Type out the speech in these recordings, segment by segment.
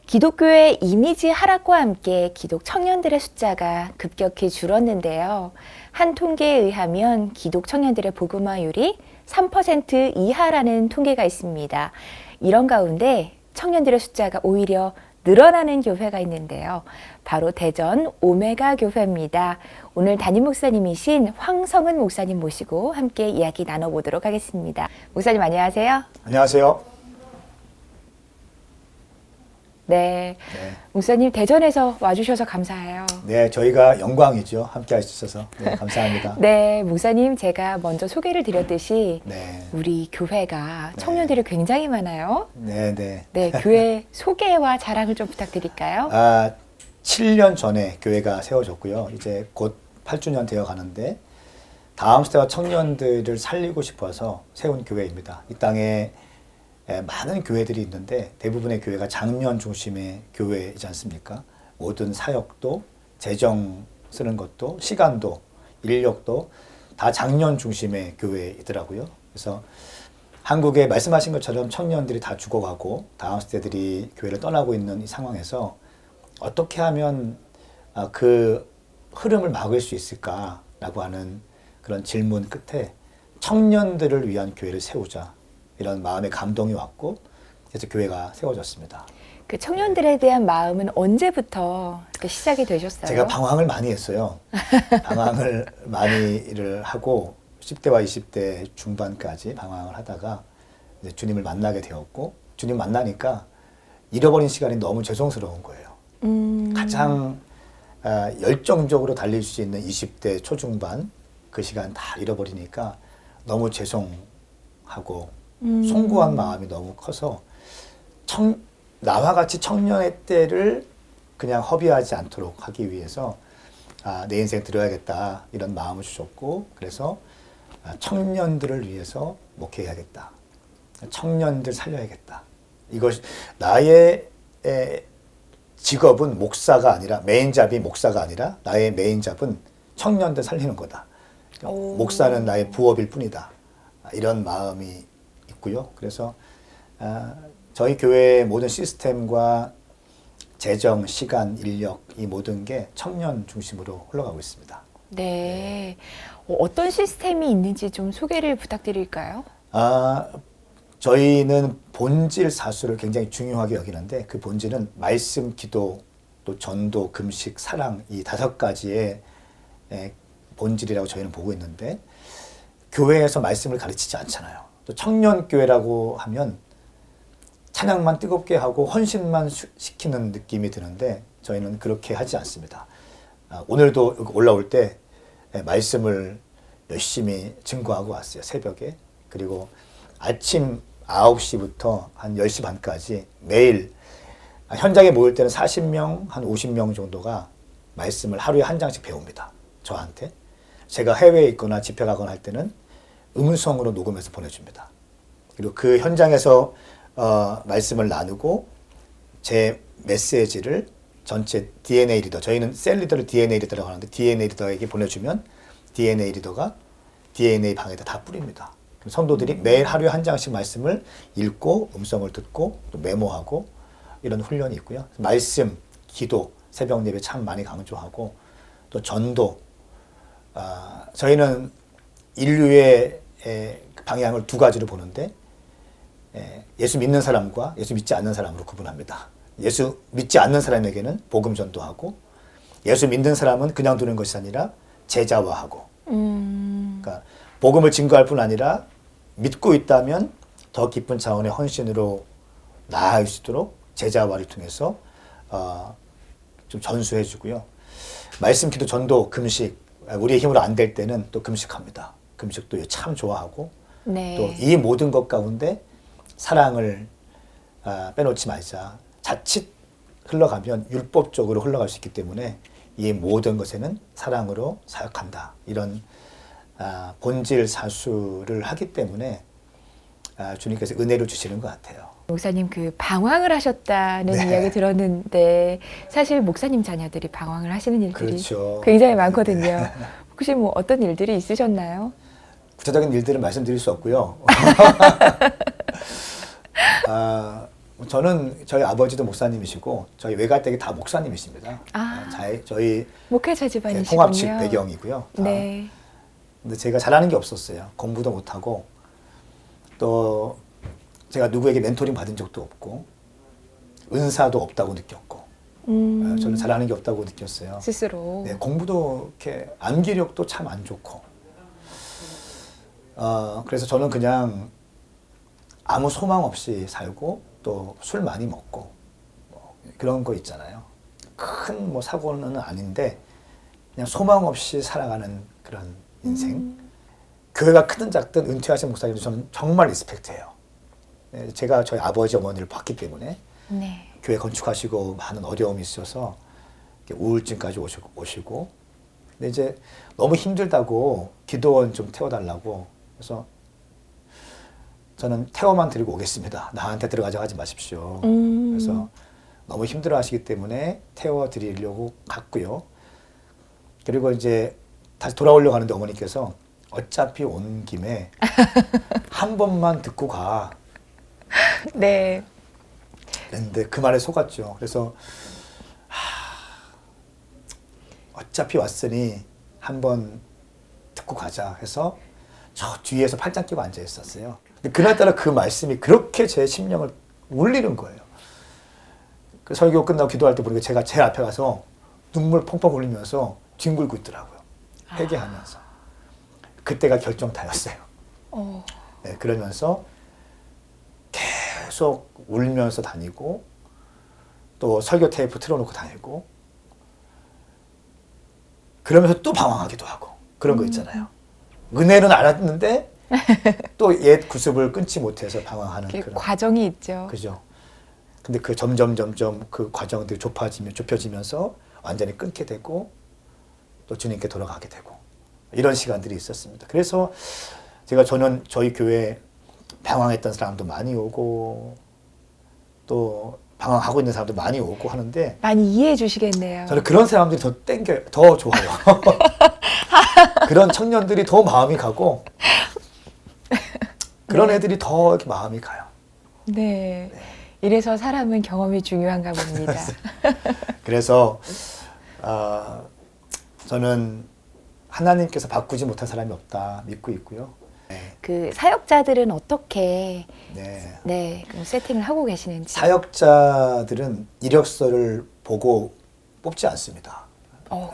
기독교의 이미지 하락과 함께 기독 청년들의 숫자가 급격히 줄었는데요. 한 통계에 의하면 기독 청년들의 복음화율이 3% 이하라는 통계가 있습니다. 이런 가운데 청년들의 숫자가 오히려 늘어나는 교회가 있는데요. 바로 대전 오메가 교회입니다. 오늘 담임 목사님이신 황성은 목사님 모시고 함께 이야기 나눠보도록 하겠습니다. 목사님 안녕하세요. 안녕하세요. 네. 목사님 대전에서 와주셔서 감사해요. 네, 저희가 영광이죠. 함께 할 수 있어서. 네, 감사합니다. 네, 목사님 제가 먼저 소개를 드렸듯이 네. 우리 교회가 청년들이 굉장히 많아요. 네, 네. 네, 교회 소개와 자랑을 좀 부탁드릴까요? 7년 전에 교회가 세워졌고요. 이제 곧 8주년 되어 가는데 다음 세대와 청년들을 살리고 싶어서 세운 교회입니다. 이 땅에 많은 교회들이 있는데 대부분의 교회가 장년 중심의 교회이지 않습니까? 모든 사역도, 재정 쓰는 것도, 시간도, 인력도 다 장년 중심의 교회이더라고요. 그래서 한국에 말씀하신 것처럼 청년들이 다 죽어가고 다음 세대들이 교회를 떠나고 있는 이 상황에서 어떻게 하면 그 흐름을 막을 수 있을까라고 하는 그런 질문 끝에 청년들을 위한 교회를 세우자. 이런 마음의 감동이 왔고 그래서 교회가 세워졌습니다. 그 청년들에 대한 마음은 언제부터 이렇게 시작이 되셨어요? 제가 방황을 많이 했어요. 방황을 많이를 하고 10대와 20대 중반까지 방황을 하다가 이제 주님을 만나게 되었고 주님 만나니까 잃어버린 시간이 너무 죄송스러운 거예요. 가장 열정적으로 달릴 수 있는 20대 초중반 그 시간 다 잃어버리니까 너무 죄송하고 송구한 마음이 너무 커서 나와 같이 청년의 때를 그냥 허비하지 않도록 하기 위해서 내 인생 들어야겠다 이런 마음을 주셨고 그래서 청년들을 위해서 목회해야겠다. 청년들 살려야겠다. 이것이 나의 직업은 목사가 아니라 메인잡이 목사가 아니라 나의 메인잡은 청년들 살리는 거다. 목사는 나의 부업일 뿐이다. 이런 마음이 있고요. 그래서 저희 교회의 모든 시스템과 재정, 시간, 인력 이 모든 게 청년 중심으로 흘러가고 있습니다. 네. 어떤 시스템이 있는지 좀 소개를 부탁드릴까요? 저희는 본질 사수를 굉장히 중요하게 여기는데 그 본질은 말씀, 기도, 또 전도, 금식, 사랑 이 5가지의 본질이라고 저희는 보고 있는데 교회에서 말씀을 가르치지 않잖아요. 또 청년교회라고 하면 찬양만 뜨겁게 하고 헌신만 시키는 느낌이 드는데 저희는 그렇게 하지 않습니다. 오늘도 올라올 때 말씀을 열심히 증거하고 왔어요. 새벽에. 그리고 아침 9시부터 한 10시 반까지 매일 현장에 모일 때는 40명, 한 50명 정도가 말씀을 하루에 한 장씩 배웁니다. 저한테. 제가 해외에 있거나 집회 가거나 할 때는 음성으로 녹음해서 보내줍니다. 그리고 그 현장에서 말씀을 나누고 제 메시지를 전체 DNA 리더, 저희는 셀 리더를 DNA 리더라고 하는데 DNA 리더에게 보내주면 DNA 리더가 DNA 방에다 다 뿌립니다. 성도들이 매일 하루에 한 장씩 말씀을 읽고 음성을 듣고 또 메모하고 이런 훈련이 있고요. 말씀, 기도, 새벽 예배 참 많이 강조하고 또 전도. 저희는 인류의 방향을 2가지로 보는데 예수 믿는 사람과 예수 믿지 않는 사람으로 구분합니다. 예수 믿지 않는 사람에게는 복음 전도하고 예수 믿는 사람은 그냥 두는 것이 아니라 제자화하고 그러니까 복음을 증거할 뿐 아니라 믿고 있다면 더 깊은 차원의 헌신으로 나아갈 수 있도록 제자화를 통해서 좀 전수해 주고요. 말씀, 기도, 전도, 금식 우리의 힘으로 안 될 때는 또 금식합니다. 금식도 참 좋아하고 네. 또 이 모든 것 가운데 사랑을 빼놓지 말자. 자칫 흘러가면 율법적으로 흘러갈 수 있기 때문에 이 모든 것에는 사랑으로 사역한다. 이런 본질 사수를 하기 때문에 주님께서 은혜를 주시는 것 같아요. 목사님 그 방황을 하셨다는 네. 이야기 들었는데 사실 목사님 자녀들이 방황을 하시는 일들이 그렇죠. 굉장히 많거든요. 혹시 뭐 어떤 일들이 있으셨나요? 구체적인 일들은 말씀드릴 수 없고요. 저는 저희 아버지도 목사님이시고 저희 외가댁이 다 목사님이십니다. 저희 목회자 집안이시군요. 통합식 배경이고요. 네. 근데 제가 잘하는 게 없었어요. 공부도 못하고 또 제가 누구에게 멘토링 받은 적도 없고 은사도 없다고 느꼈고 저는 잘하는 게 없다고 느꼈어요. 스스로. 네, 공부도 이렇게 암기력도 참 안 좋고 그래서 저는 그냥 아무 소망 없이 살고 또 술 많이 먹고 뭐 그런 거 있잖아요. 큰 뭐 사고는 아닌데 그냥 소망 없이 살아가는 그런 인생. 교회가 크든 작든 은퇴하신 목사님도 저는 정말 리스펙트해요. 네, 제가 저희 아버지 어머니를 봤기 때문에 네. 교회 건축하시고 많은 어려움이 있어서 우울증까지 오시고 근데 이제 너무 힘들다고 기도원 좀 태워달라고 그래서 저는 태워만 드리고 오겠습니다. 나한테 들어가자고 하지 마십시오. 그래서 너무 힘들어 하시기 때문에 태워 드리려고 갔고요. 그리고 이제 다시 돌아오려고 하는데 어머니께서 어차피 온 김에 한 번만 듣고 가. 네. 근데 그 말에 속았죠. 그래서 어차피 왔으니 한 번 듣고 가자 해서 저 뒤에서 팔짱 끼고 앉아 있었어요. 그날따라 그 말씀이 그렇게 제 심령을 울리는 거예요. 그 설교 끝나고 기도할 때 보니까 제가 제 앞에 가서 눈물 펑펑 흘리면서 뒹굴고 있더라고요. 회개하면서. 그때가 결정타였어요. 네, 그러면서 계속 울면서 다니고 또 설교 테이프 틀어놓고 다니고 그러면서 또 방황하기도 하고 그런 거 있잖아요. 은혜는 알았는데 또 옛 구습을 끊지 못해서 방황하는 그런 과정이 있죠. 그죠. 근데 그 점점 그 과정들이 좁혀지면서 완전히 끊게 되고 또 주님께 돌아가게 되고 이런 시간들이 있었습니다. 그래서 저는 저희 교회 방황했던 사람도 많이 오고 또 방황하고 있는 사람도 많이 오고 하는데 많이 이해해 주시겠네요. 저는 그런 사람들이 더 좋아요. 그런 청년들이 더 마음이 가고 그런 애들이 더 이렇게 마음이 가요. 네. 이래서 사람은 경험이 중요한가 봅니다. 그래서 저는 하나님께서 바꾸지 못한 사람이 없다 믿고 있고요. 그 사역자들은 어떻게 네. 그럼 세팅을 하고 계시는지. 사역자들은 이력서를 보고 뽑지 않습니다.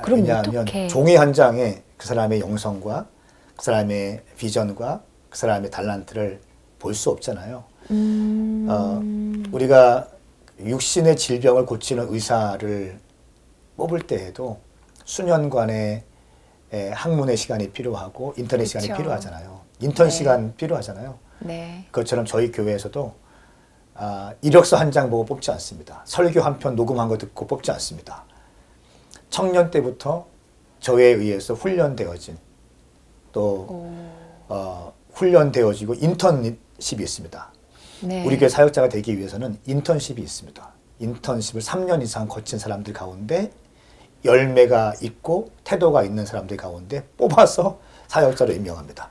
그럼 왜냐하면 어떻게? 종이 한 장에 그 사람의 영성과 그 사람의 비전과 그 사람의 달란트를 볼 수 없잖아요. 우리가 육신의 질병을 고치는 의사를 뽑을 때에도 수년간의 학문의 시간이 필요하고 인터넷 시간이 그렇죠. 필요하잖아요. 인턴 네. 시간 필요하잖아요. 네. 그것처럼 저희 교회에서도 이력서 한 장 보고 뽑지 않습니다. 설교 한 편 녹음한 거 듣고 뽑지 않습니다. 청년 때부터 저에 의해서 훈련되어진 또 훈련되어지고 인턴십이 있습니다. 네. 우리 교회 사역자가 되기 위해서는 인턴십이 있습니다. 인턴십을 3년 이상 거친 사람들 가운데 열매가 있고 태도가 있는 사람들 가운데 뽑아서 사역자로 임명합니다.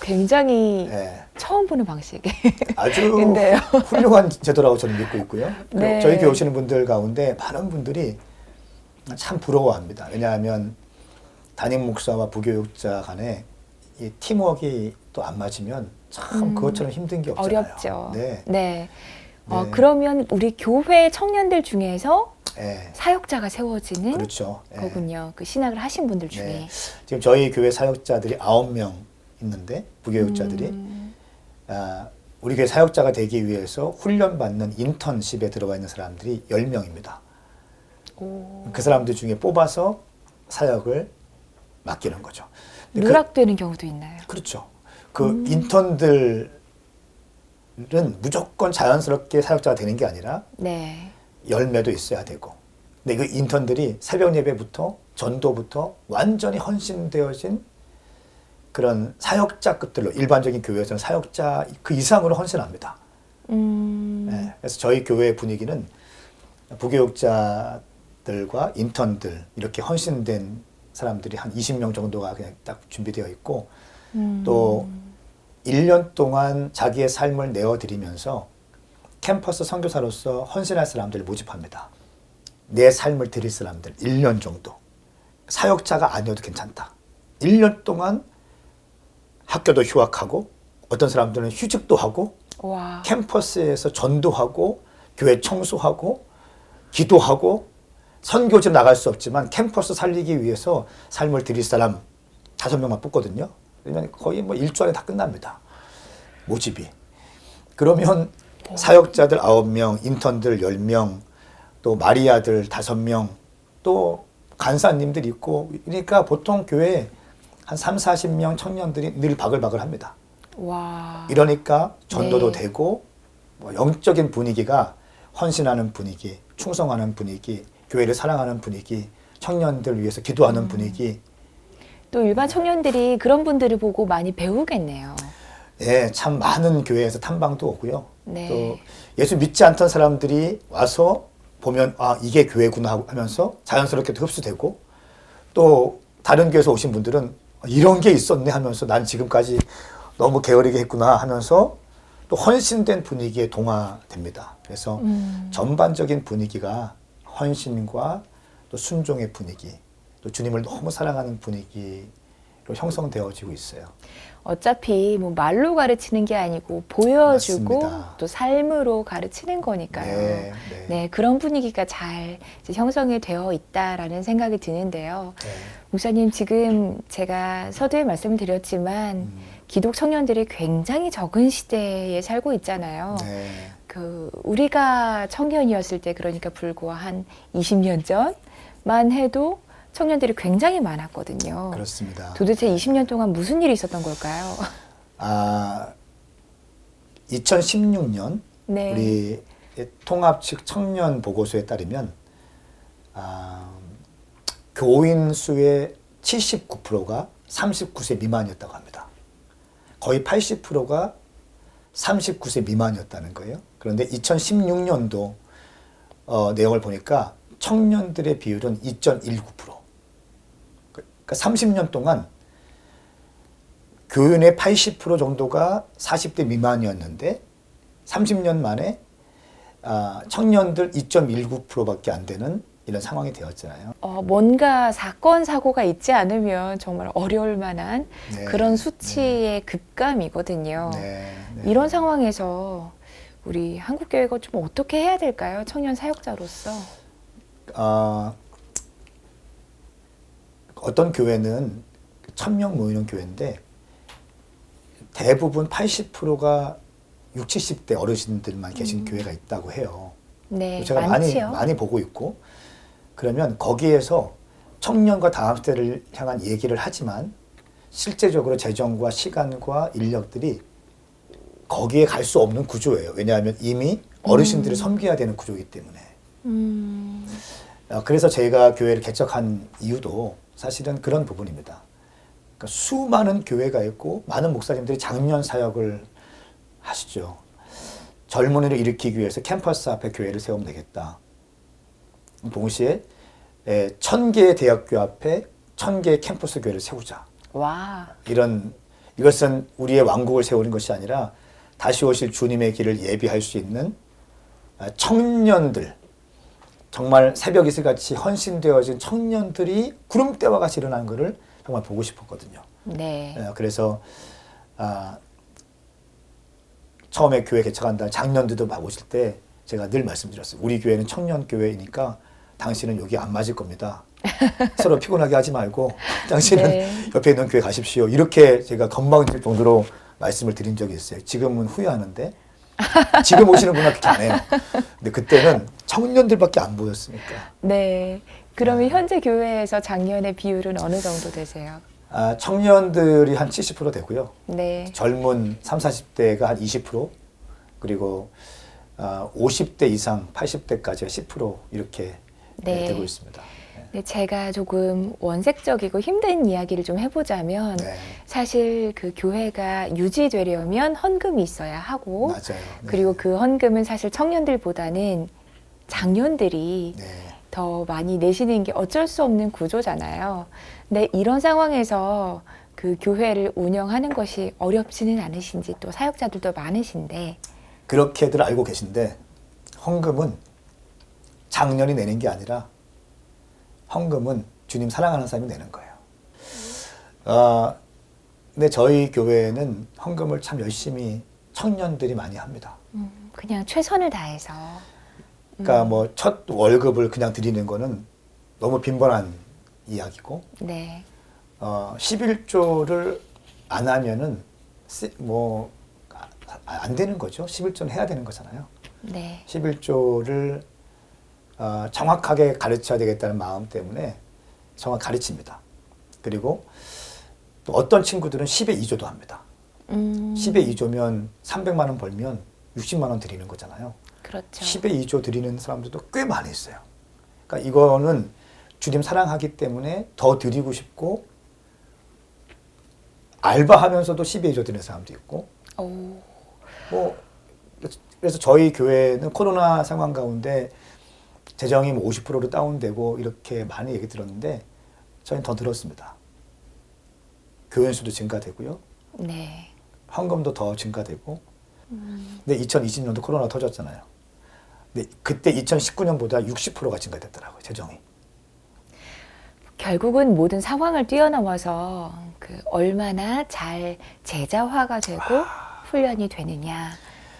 굉장히 네. 처음 보는 방식. 아주 근데요. 훌륭한 제도라고 저는 믿고 있고요. 네. 저희 교회 오시는 분들 가운데 많은 분들이 참 부러워합니다. 왜냐하면 담임 목사와 부교육자 간에 이 팀워크가 또 안 맞으면 참 그것처럼 힘든 게 없잖아요. 어렵죠. 네. 네. 네. 그러면 우리 교회 청년들 중에서 네. 사역자가 세워지는 그렇죠. 네. 거군요. 그 신학을 하신 분들 중에. 네. 지금 저희 교회 사역자들이 9명 있는데 부교육자들이 우리 교회 사역자가 되기 위해서 훈련받는 인턴십에 들어가 있는 사람들이 10명입니다. 그 사람들 중에 뽑아서 사역을 맡기는 거죠. 누락되는 경우도 있나요? 그렇죠. 그 인턴들은 무조건 자연스럽게 사역자가 되는 게 아니라 네. 열매도 있어야 되고. 근데 그 인턴들이 새벽 예배부터 전도부터 완전히 헌신되어진 그런 사역자급들로 일반적인 교회에서는 사역자 그 이상으로 헌신합니다. 네, 그래서 저희 교회 분위기는 부교육자들과 인턴들 이렇게 헌신된 사람들이 한 20명 정도가 그냥 딱 준비되어 있고 또 1년 동안 자기의 삶을 내어드리면서 캠퍼스 선교사로서 헌신할 사람들을 모집합니다. 내 삶을 드릴 사람들 1년 정도. 사역자가 아니어도 괜찮다. 1년 동안 학교도 휴학하고 어떤 사람들은 휴직도 하고 와. 캠퍼스에서 전도하고 교회 청소하고 기도하고 선교지로 나갈 수 없지만 캠퍼스 살리기 위해서 삶을 드릴 사람 5명만 뽑거든요. 그러면 거의 뭐 일주 안에 다 끝납니다. 모집이. 그러면 사역자들 9명, 인턴들 10명, 또 마리아들 5명, 또 간사님들 있고 그러니까 보통 교회에 한 3, 40명 청년들이 늘 바글바글 합니다. 와. 이러니까 전도도 네. 되고 뭐 영적인 분위기가 헌신하는 분위기, 충성하는 분위기, 교회를 사랑하는 분위기, 청년들 위해서 기도하는 분위기. 또 일반 청년들이 그런 분들을 보고 많이 배우겠네요. 예, 참 많은 교회에서 탐방도 오고요. 네. 또 예수 믿지 않던 사람들이 와서 보면 아 이게 교회구나 하면서 자연스럽게 흡수되고 또 다른 교회에서 오신 분들은 이런 게 있었네 하면서 난 지금까지 너무 게으르게 했구나 하면서 또 헌신된 분위기에 동화됩니다. 그래서 전반적인 분위기가 헌신과 또 순종의 분위기, 또 주님을 너무 사랑하는 분위기로 형성되어지고 있어요. 어차피 뭐 말로 가르치는 게 아니고 보여주고 맞습니다. 또 삶으로 가르치는 거니까요. 네, 네, 네. 그런 분위기가 잘 이제 형성이 되어 있다라는 생각이 드는데요. 네. 목사님 지금 제가 서두에 말씀을 드렸지만 기독 청년들이 굉장히 적은 시대에 살고 있잖아요. 네. 그 우리가 청년이었을 때 그러니까 불과 한 20년 전만 해도 청년들이 굉장히 많았거든요. 그렇습니다. 도대체 20년 동안 무슨 일이 있었던 걸까요? 아, 2016년 네. 우리 통합 측 청년 보고서에 따르면 교인 수의 79%가 39세 미만이었다고 합니다. 거의 80%가 39세 미만이었다는 거예요. 그런데 2016년도 내용을 보니까 청년들의 비율은 2.19%. 그러니까 30년 동안 교인의 80% 정도가 40대 미만이었는데 30년 만에 청년들 2.19%밖에 안 되는 이런 상황이 되었잖아요. 뭔가 사건, 사고가 있지 않으면 정말 어려울 만한 네, 그런 수치의 급감이거든요. 네, 네. 이런 상황에서 우리 한국교회가 좀 어떻게 해야 될까요? 청년 사역자로서. 어떤 교회는 1000명 모이는 교회인데 대부분 80%가 60, 70대 어르신들만 계신 교회가 있다고 해요. 네, 제가 많지요. 많이 보고 있고 그러면 거기에서 청년과 다음 세대를 향한 얘기를 하지만 실제적으로 재정과 시간과 인력들이 거기에 갈 수 없는 구조예요. 왜냐하면 이미 어르신들을 섬겨야 되는 구조이기 때문에. 그래서 저희가 교회를 개척한 이유도 사실은 그런 부분입니다. 그러니까 수많은 교회가 있고 많은 목사님들이 장년 사역을 하시죠. 젊은이를 일으키기 위해서 캠퍼스 앞에 교회를 세우면 되겠다. 동시에 1000개의 대학교 앞에 1000개의 캠퍼스 교회를 세우자. 와. 이것은 우리의 왕국을 세우는 것이 아니라 다시 오실 주님의 길을 예비할 수 있는 청년들, 정말 새벽 이슬같이 헌신되어진 청년들이 구름대와 같이 일어나는 것을 정말 보고 싶었거든요. 네. 그래서 처음에 교회 개척한다 작년들도 막 오실 때 제가 늘 말씀드렸어요. 우리 교회는 청년 교회이니까 당신은 여기 안 맞을 겁니다. 서로 피곤하게 하지 말고 당신은 네. 옆에 있는 교회 가십시오. 이렇게 제가 건방질 정도로 말씀을 드린 적이 있어요. 지금은 후회하는데 지금 오시는 분은 그렇게 안 해요. 근데 그때는 청년들밖에 안 보였으니까. 네. 그러면 현재 교회에서 작년의 비율은 어느 정도 되세요? 청년들이 한 70% 되고요. 네. 젊은 30, 40대가 한 20%, 그리고 50대 이상 80대까지가 10% 이렇게 네. 되고 있습니다. 네, 제가 조금 원색적이고 힘든 이야기를 좀 해보자면 네. 사실 그 교회가 유지되려면 헌금이 있어야 하고 맞아요. 네. 그리고 그 헌금은 사실 청년들보다는 장년들이 네. 더 많이 내시는 게 어쩔 수 없는 구조잖아요. 근데 이런 상황에서 그 교회를 운영하는 것이 어렵지는 않으신지 또 사역자들도 많으신데 그렇게들 알고 계신데 헌금은 장년이 내는 게 아니라 헌금은 주님 사랑하는 사람이 내는 거예요. 근데 저희 교회는 헌금을 참 열심히 청년들이 많이 합니다. 그냥 최선을 다해서 그러니까 뭐 첫 월급을 그냥 드리는 거는 너무 빈번한 이야기고, 네, 11조를 안 하면은 뭐 안 되는 거죠. 11조는 해야 되는 거잖아요. 네, 11조를 정확하게 가르쳐야 되겠다는 마음 때문에 정확히 가르칩니다. 그리고 또 어떤 친구들은 10의 2조도 합니다. 10의 2조면 300만 원 벌면 60만 원 드리는 거잖아요. 그렇죠. 10의 2조 드리는 사람들도 꽤 많이 있어요. 그러니까 이거는 주님 사랑하기 때문에 더 드리고 싶고 알바하면서도 10의 2조 드리는 사람도 있고 오, 뭐 그래서 저희 교회는 코로나 상황 가운데 재정이 뭐 50%로 다운되고 이렇게 많이 얘기 들었는데 저희는 더 들었습니다. 교인 수도 증가되고요. 네, 헌금도 더 증가되고. 근데 2020년도 코로나 터졌잖아요. 근데 그때 2019년보다 60%가 증가됐더라고요. 재정이. 결국은 모든 상황을 뛰어넘어서 그 얼마나 잘 제자화가 되고 훈련이 되느냐,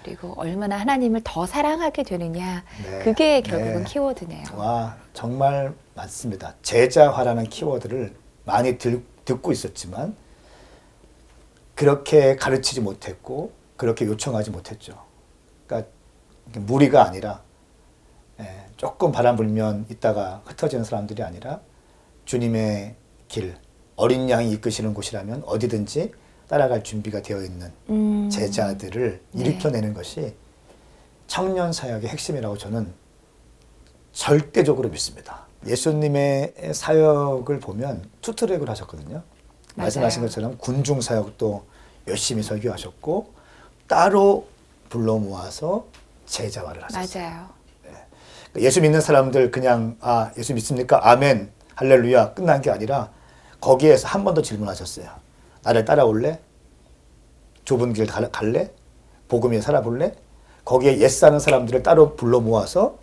그리고 얼마나 하나님을 더 사랑하게 되느냐, 네, 그게 결국은 네. 키워드네요. 와, 정말 맞습니다. 제자화라는 키워드를 많이 듣고 있었지만 그렇게 가르치지 못했고 그렇게 요청하지 못했죠. 그러니까 무리가 아니라 조금 바람 불면 있다가 흩어지는 사람들이 아니라 주님의 길, 어린 양이 이끄시는 곳이라면 어디든지 따라갈 준비가 되어 있는 제자들을 일으켜내는 것이 청년 사역의 핵심이라고 저는 절대적으로 믿습니다. 예수님의 사역을 보면 투트랙을 하셨거든요. 말씀하신 것처럼 군중 사역도 열심히 설교하셨고 따로 불러 모아서 제자화를 하셨어요. 맞아요. 예수 믿는 사람들 그냥 예수 믿습니까? 아멘, 할렐루야 끝난 게 아니라 거기에서 한 번 더 질문하셨어요. 나를 따라올래? 좁은 길 갈래? 복음 위에 살아볼래? 거기에 옛사는 사람들을 따로 불러 모아서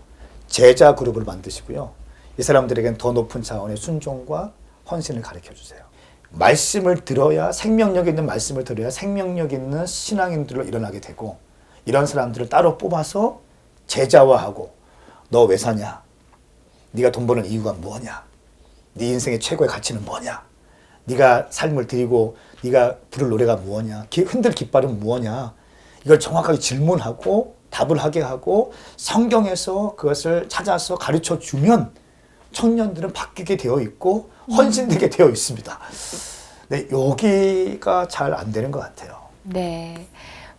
제자 그룹을 만드시고요. 이 사람들에게는 더 높은 차원의 순종과 헌신을 가르쳐 주세요. 말씀을 들어야 생명력 있는 말씀을 들어야 생명력 있는 신앙인들로 일어나게 되고 이런 사람들을 따로 뽑아서 제자화하고 너 왜 사냐? 네가 돈 버는 이유가 뭐냐? 네 인생의 최고의 가치는 뭐냐? 네가 삶을 드리고 네가 부를 노래가 뭐냐? 흔들 깃발은 뭐냐? 이걸 정확하게 질문하고 답을 하게 하고 성경에서 그것을 찾아서 가르쳐 주면 청년들은 바뀌게 되어 있고 헌신되게 되어 있습니다. 네, 여기가 잘 안 되는 것 같아요. 네.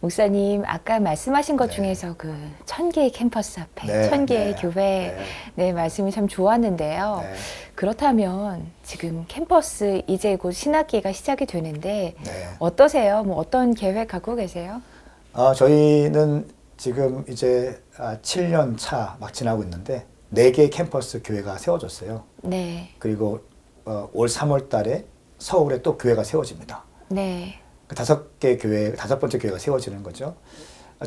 목사님 아까 말씀하신 것 네. 중에서 그 1000개의 캠퍼스 앞에 네, 1000개의 네, 교회 네. 네, 말씀이 참 좋았는데요. 네. 그렇다면 지금 캠퍼스 이제 곧 신학기가 시작이 되는데 네. 어떠세요? 뭐 어떤 계획 갖고 계세요? 저희는 지금 이제 7년 차 막 지나고 있는데 4개의 캠퍼스 교회가 세워졌어요. 네. 그리고 올 3월 달에 서울에 또 교회가 세워집니다. 네. 그 5개 교회, 5번째 교회가 세워지는 거죠.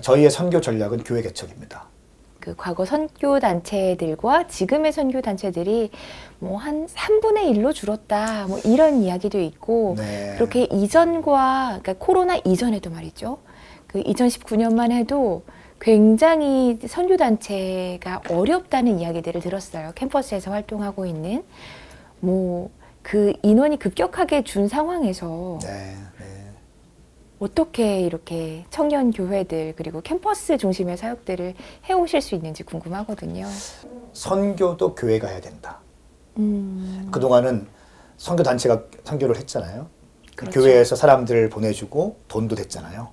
저희의 선교 전략은 교회 개척입니다. 그 과거 선교 단체들과 지금의 선교 단체들이 뭐 한 3분의 1로 줄었다. 뭐 이런 이야기도 있고 네. 그렇게 이전과 그러니까 코로나 이전에도 말이죠. 그 2019년만 해도 굉장히 선교 단체가 어렵다는 이야기들을 들었어요. 캠퍼스에서 활동하고 있는 뭐 그 인원이 급격하게 준 상황에서 네. 어떻게 이렇게 청년 교회들 그리고 캠퍼스 중심의 사역들을 해오실 수 있는지 궁금하거든요. 선교도 교회가 해야 된다. 그동안은 선교 단체가 선교를 했잖아요. 그렇죠. 교회에서 사람들을 보내주고 돈도 됐잖아요.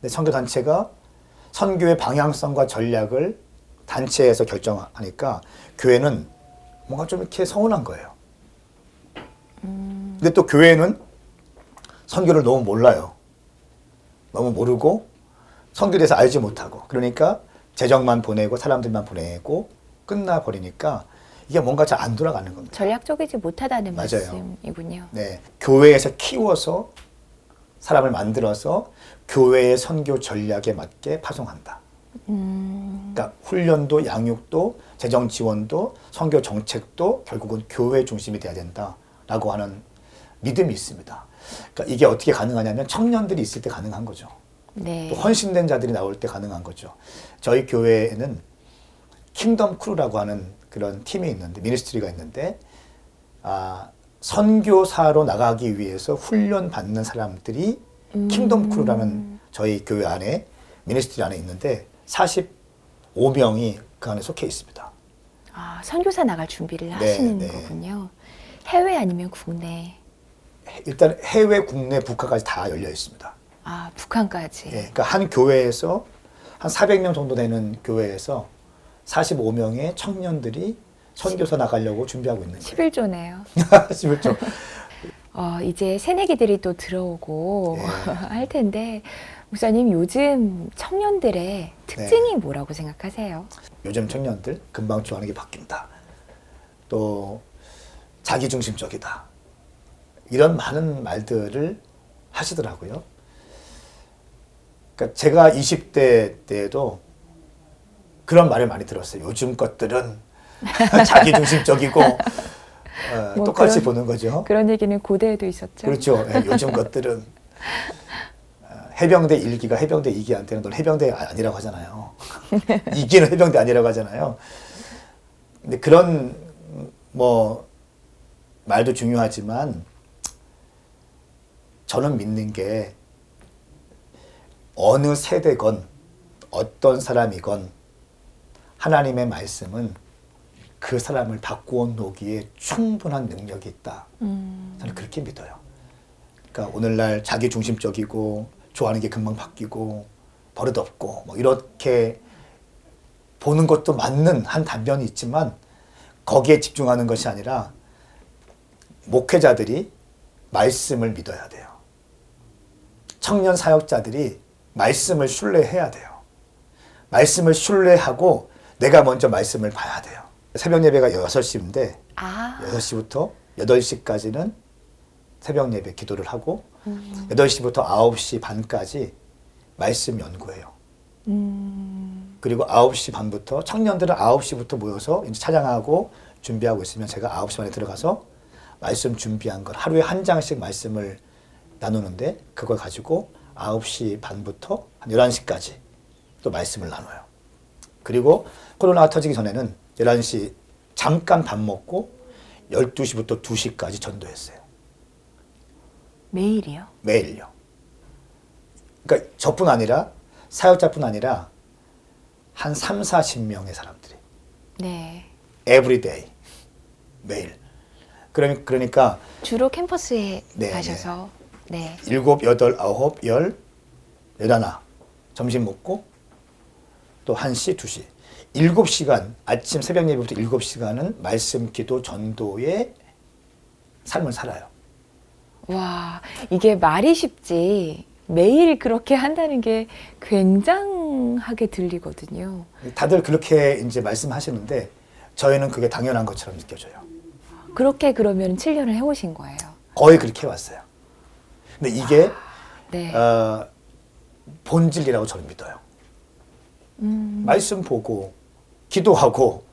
근데 선교 단체가 선교의 방향성과 전략을 단체에서 결정하니까 교회는 뭔가 좀 이렇게 서운한 거예요. 근데 또 교회는 선교를 너무 몰라요. 너무 모르고 선교에 대해서 알지 못하고 그러니까 재정만 보내고 사람들만 보내고 끝나버리니까 이게 뭔가 잘 안 돌아가는 겁니다. 전략적이지 못하다는 맞아요. 말씀이군요. 네, 교회에서 키워서 사람을 만들어서 교회의 선교 전략에 맞게 파송한다. 그러니까 훈련도 양육도 재정 지원도 선교 정책도 결국은 교회 중심이 돼야 된다라고 하는 믿음이 있습니다. 그러니까 이게 어떻게 가능하냐면 청년들이 있을 때 가능한 거죠. 네. 또 헌신된 자들이 나올 때 가능한 거죠. 저희 교회에는 킹덤 크루라고 하는 그런 팀이 있는데 미니스트리가 있는데 선교사로 나가기 위해서 훈련 받는 사람들이 킹덤 크루라는 저희 교회 안에 미니스트리 안에 있는데 45명이 그 안에 속해 있습니다. 선교사 나갈 준비를 하시는 거군요. 해외 아니면 국내? 일단 해외, 국내, 북한까지 다 열려 있습니다. 북한까지. 그러니까 한 교회에서 한 400명 정도 되는 교회에서 45명의 청년들이 선교사 나가려고 준비하고 있는 거예요. 11조네요. 11조. 이제 새내기들이 또 들어오고 할 텐데 목사님 요즘 청년들의 특징이 뭐라고 생각하세요? 요즘 청년들 금방 좋아하는 게 바뀐다. 또 자기중심적이다. 이런 많은 말들을 하시더라고요. 그러니까 제가 20대 때에도 그런 말을 많이 들었어요. 요즘 것들은 자기중심적이고 똑같이 보는 거죠. 그런 얘기는 고대에도 있었죠. 그렇죠. 요즘 것들은 해병대 1기가 해병대 2기한테는 넌 해병대 아니라고 하잖아요. 2기는 해병대 아니라고 하잖아요. 근데 그런 말도 중요하지만 저는 믿는 게 어느 세대건 어떤 사람이건 하나님의 말씀은 그 사람을 바꾸어 놓기에 충분한 능력이 있다. 저는 그렇게 믿어요. 그러니까 오늘날 자기중심적이고 좋아하는 게 금방 바뀌고 버릇없고 이렇게 보는 것도 맞는 한 단면이 있지만 거기에 집중하는 것이 아니라 목회자들이 말씀을 믿어야 돼요. 청년 사역자들이 말씀을 신뢰해야 돼요. 말씀을 신뢰하고 내가 먼저 말씀을 봐야 돼요. 새벽 예배가 6시인데 6시부터 8시까지는 새벽 예배 기도를 하고 8시부터 9시 반까지 말씀 연구해요. 그리고 9시 반부터 청년들은 9시부터 모여서 이제 찬양하고 준비하고 있으면 제가 9시 반에 들어가서 말씀 준비한 걸 하루에 한 장씩 말씀을 나누는데 그걸 가지고 9시 반부터 한 11시까지 또 말씀을 나눠요. 그리고 코로나가 터지기 전에는 11시 잠깐 밥 먹고 12시부터 2시까지 전도했어요. 매일이요? 매일요. 그러니까 저뿐 아니라 사역자뿐 아니라 한 3, 40명의 사람들이 네. everyday 매일. 그러니까 주로 캠퍼스에 네, 가셔서 7, 8, 9, 10, 11 점심 먹고 또 1시, 2시 7시간 아침 새벽 예배부터 7시간은 말씀 기도 전도의 삶을 살아요. 와, 이게 말이 쉽지 매일 그렇게 한다는 게 굉장하게 들리거든요. 다들 그렇게 이제 말씀하시는데 저희는 그게 당연한 것처럼 느껴져요. 그렇게 그러면 7년을 해오신 거예요? 거의 그렇게 해왔어요. 근데 이게 네. 본질이라고 저는 믿어요. 말씀 보고 기도하고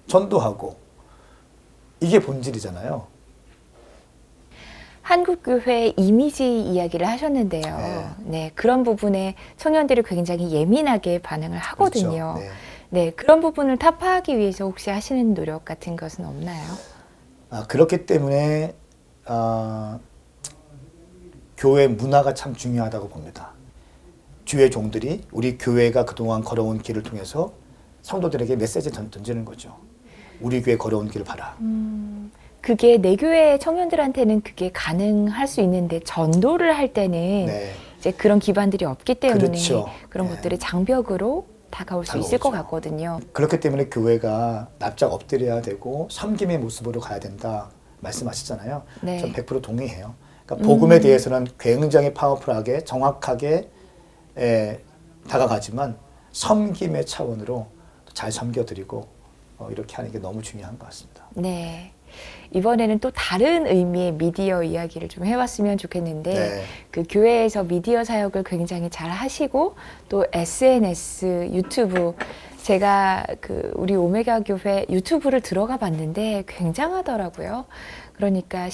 전도하고 이게 본질이잖아요. 한국교회 이미지 이야기를 하셨는데요. 네, 그런 부분에 청년들이 굉장히 예민하게 반응을 하거든요. 그렇죠. 네, 그런 부분을 타파하기 위해서 혹시 하시는 노력 같은 것은 없나요? 그렇기 때문에 교회 문화가 참 중요하다고 봅니다. 주의 종들이 우리 교회가 그동안 걸어온 길을 통해서 성도들에게 메시지 던지는 거죠. 우리 교회 걸어온 길을 봐라. 그게 내 교회 청년들한테는 그게 가능할 수 있는데 전도를 할 때는 이제 그런 기반들이 없기 때문에 그렇죠. 그런 것들을 장벽으로 다가올 수 있을 것 다가오죠. 같거든요. 그렇기 때문에 교회가 납작 엎드려야 되고 섬김의 모습으로 가야 된다 말씀하시잖아요. 네. 전 100% 동의해요. 그러니까 복음에 대해서는 굉장히 파워풀하게 정확하게 다가가지만 섬김의 차원으로 잘 섬겨드리고 이렇게 하는 게 너무 중요한 것 같습니다. 네. 이번에는 또 다른 의미의 미디어 이야기를 좀 해봤으면 좋겠는데 네. 그 교회에서 미디어 사역을 굉장히 잘 하시고 또 SNS, 유튜브 제가 그 우리 오메가 교회 유튜브를 들어가 봤는데 굉장하더라고요. 그러니까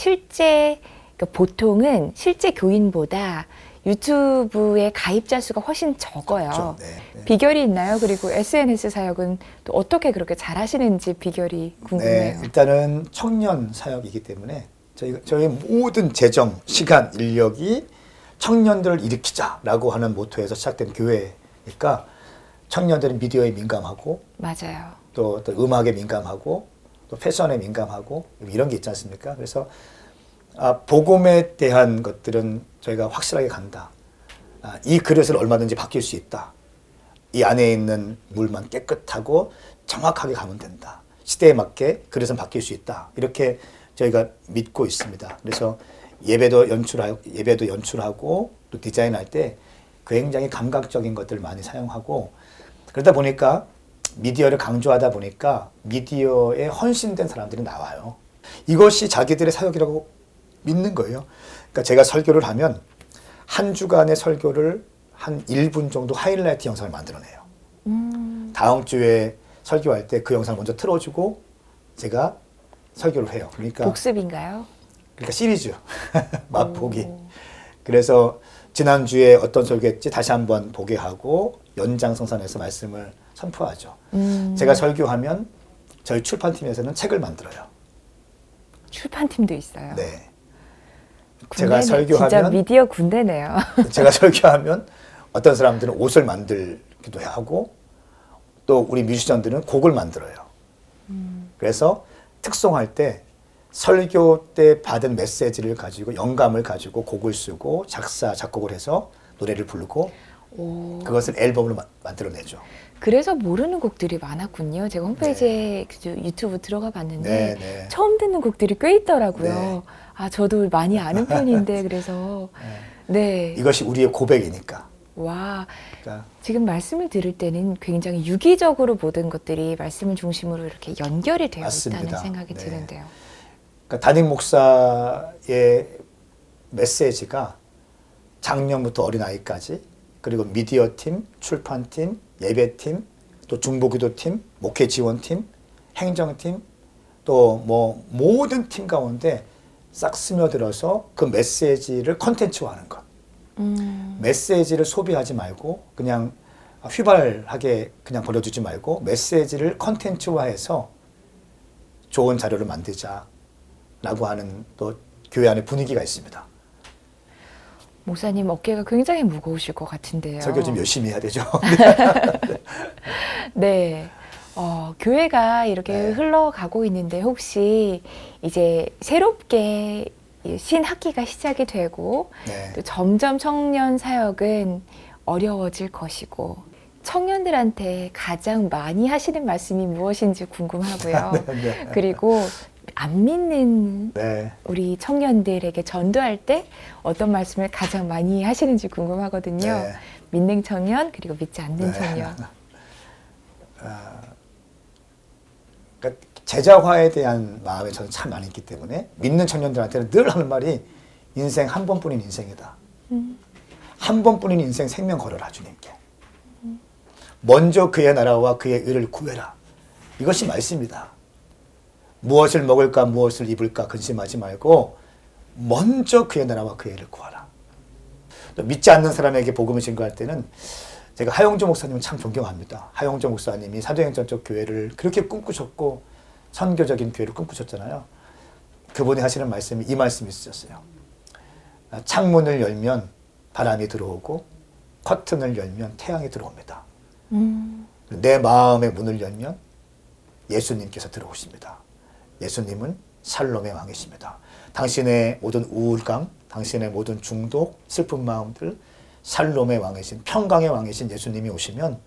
보통은 실제 교인보다 유튜브의 가입자 수가 훨씬 적어요. 그렇죠. 네. 비결이 있나요? 그리고 SNS 사역은 또 어떻게 그렇게 잘 하시는지 비결이 궁금해요. 네, 일단은 청년 사역이기 때문에 저희 모든 재정, 시간, 인력이 청년들을 일으키자라고 하는 모토에서 시작된 교회니까 청년들은 미디어에 민감하고 맞아요. 또 음악에 민감하고 또 패션에 민감하고 이런 게 있지 않습니까? 그래서 복음에 대한 것들은 저희가 확실하게 간다. 이 그릇을 얼마든지 바뀔 수 있다. 이 안에 있는 물만 깨끗하고 정확하게 가면 된다. 시대에 맞게 그릇은 바뀔 수 있다. 이렇게 저희가 믿고 있습니다. 그래서 예배도 연출하고 또 디자인할 때 굉장히 감각적인 것들을 많이 사용하고 그러다 보니까 미디어를 강조하다 보니까 미디어에 헌신된 사람들이 나와요. 이것이 자기들의 사역이라고 믿는 거예요. 그러니까 제가 설교를 하면 한 주간의 설교를 한 1분 정도 하이라이트 영상을 만들어내요. 다음 주에 설교할 때 그 영상을 먼저 틀어주고 제가 설교를 해요. 그러니까 복습인가요? 시리즈 맛보기. 그래서 지난주에 어떤 설교했지 다시 한번 보게 하고 연장성산해서 말씀을 선포하죠. 제가 설교하면 저희 출판팀에서는 책을 만들어요. 출판팀도 있어요. 네. 군대네, 제가 설교하면 진짜 미디어 군대네요. 제가 설교하면 어떤 사람들은 옷을 만들기도 하고 또 우리 뮤지션들은 곡을 만들어요. 그래서 특송할 때 설교 때 받은 메시지를 가지고 영감을 가지고 곡을 쓰고 작사 작곡을 해서 노래를 부르고 오. 그것을 앨범으로 만들어내죠. 그래서 모르는 곡들이 많았군요. 제가 홈페이지에 유튜브 들어가 봤는데 네, 네. 처음 듣는 곡들이 꽤 있더라고요. 네. 저도 많이 아는 편인데 그래서 네. 이것이 우리의 고백이니까. 와, 그러니까 지금 말씀을 들을 때는 굉장히 유기적으로 모든 것들이 말씀을 중심으로 이렇게 연결이 되어 맞습니다. 있다는 생각이 네. 드는데요. 그러니까 담임 목사의 메시지가 작년부터 어린아이까지 그리고 미디어팀, 출판팀, 예배팀, 또 중보기도팀, 목회지원팀, 행정팀, 또 뭐 모든 팀 가운데 싹 스며들어서 그 메시지를 컨텐츠화하는 것. 메시지를 소비하지 말고 그냥 휘발하게 그냥 버려두지 말고 메시지를 컨텐츠화해서 좋은 자료를 만들자라고 하는 또 교회 안에 분위기가 있습니다. 목사님 어깨가 굉장히 무거우실 것 같은데요. 설교 좀 열심히 해야 되죠. 네. 교회가 이렇게 네. 흘러가고 있는데 혹시 이제 새롭게 신학기가 시작이 되고 네. 또 점점 청년 사역은 어려워질 것이고 청년들한테 가장 많이 하시는 말씀이 무엇인지 궁금하고요. 네. 그리고 안 믿는 네. 우리 청년들에게 전도할 때 어떤 말씀을 가장 많이 하시는지 궁금하거든요. 네. 믿는 청년 그리고 믿지 않는 청년. 그러니까 제자화에 대한 마음이 저는 참 많이 있기 때문에 믿는 청년들한테는 늘 하는 말이 인생 한 번뿐인 인생이다. 한 번뿐인 인생 생명 걸어라 주님께. 먼저 그의 나라와 그의 의를 구해라. 이것이 말씀이다. 무엇을 먹을까 무엇을 입을까 근심하지 말고 먼저 그의 나라와 그의 의를 구하라. 또 믿지 않는 사람에게 복음을 증거할 때는 제가 하용조 목사님은 참 존경합니다. 하용조 목사님이 사도행전 쪽 교회를 그렇게 꿈꾸셨고 선교적인 교회를 꿈꾸셨잖아요. 그분이 하시는 말씀이 이 말씀이 있으셨어요. 창문을 열면 바람이 들어오고 커튼을 열면 태양이 들어옵니다. 내 마음의 문을 열면 예수님께서 들어오십니다. 예수님은 샬롬의 왕이십니다. 당신의 모든 우울감, 당신의 모든 중독, 슬픈 마음들, 샬롬의 왕이신, 평강의 왕이신 예수님이 오시면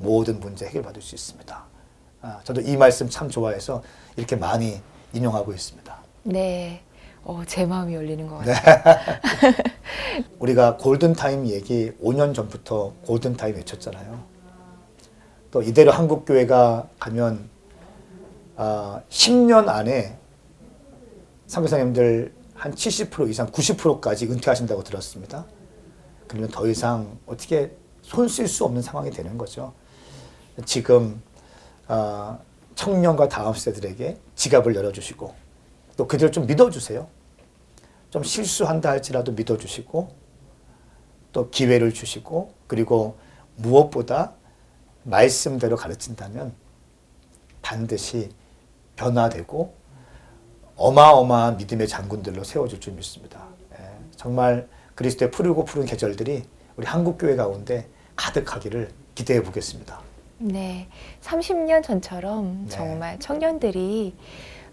모든 문제 해결받을 수 있습니다. 저도 이 말씀 참 좋아해서 이렇게 많이 인용하고 있습니다. 네. 제 마음이 열리는 것 같아요. 우리가 골든타임 얘기 5년 전부터 골든타임 외쳤잖아요. 또 이대로 한국교회가 가면 10년 안에 선교사님들 한 70% 이상 90%까지 은퇴하신다고 들었습니다. 그러면 더 이상 어떻게 손 쓸 수 없는 상황이 되는 거죠. 지금 청년과 다음 세대들에게 지갑을 열어주시고 또 그들을 좀 믿어주세요. 좀 실수한다 할지라도 믿어주시고 또 기회를 주시고 그리고 무엇보다 말씀대로 가르친다면 반드시 변화되고 어마어마한 믿음의 장군들로 세워질 줄 믿습니다. 정말 그리스도의 푸르고 푸른 계절들이 우리 한국교회 가운데 가득하기를 기대해 보겠습니다. 네, 30년 전처럼 네. 정말 청년들이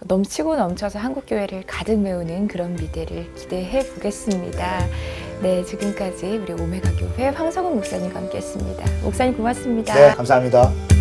넘치고 넘쳐서 한국교회를 가득 메우는 그런 미래를 기대해 보겠습니다. 네, 지금까지 우리 오메가교회 황성훈 목사님과 함께했습니다. 목사님 고맙습니다. 네, 감사합니다.